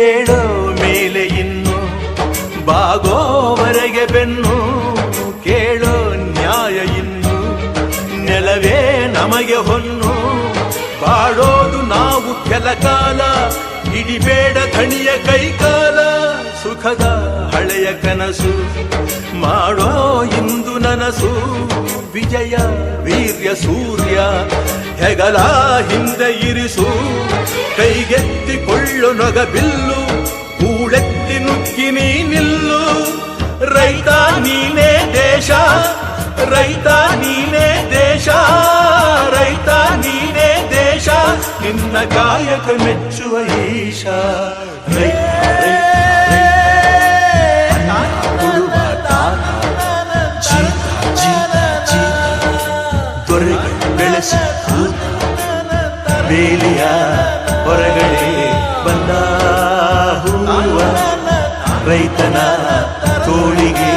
ಏಳೋ ಮೇಲೆ ಇನ್ನು ಬಾಗೋವರೆಗೆ ಬೆನ್ನು ಕೇಳೋ ನ್ಯಾಯ ಇನ್ನು ನೆಲವೇ ನಮಗೆ ಹೊನ್ನು ಬಾಳೋದು ನಾವು ಕೆಲ ಕಾಲ ಹಿಡಿಬೇಡ ಧಣಿಯ ಕೈಕಾಲ ಸುಖದ ಹಳೆಯ ಕನಸು ಮಾಡೋ ಇಂದು ನನಸು ವಿಜಯ ವೀರ್ಯ ಸೂರ್ಯ ಹೆಗಲ ಹಿಂದೆ ಇರಿಸು ಕೈಗೆತ್ತಿಕೊಳ್ಳು ನೊಗಬಿಲ್ಲು ಕೂಳೆತ್ತಿ ನುಗ್ಗಿ ನೀ ನಿಲ್ಲು ರೈತ ನೀನೇ ದೇಶ ರೈತ ನೀನೇ ದೇಶ ರೈತ ನೀನೇ ದೇಶ ನಿನ್ನ ಕಾಯಕ ಮೆಚ್ಚುವ ಈಶ ದೊರೆಗಳು ಬೆಳೆಸಿ ಬೇಲಿಯ ಹೊರಗಡೆ ಬಂದ ಹೂವ ರೈತನ ತೋಳಿಗೆ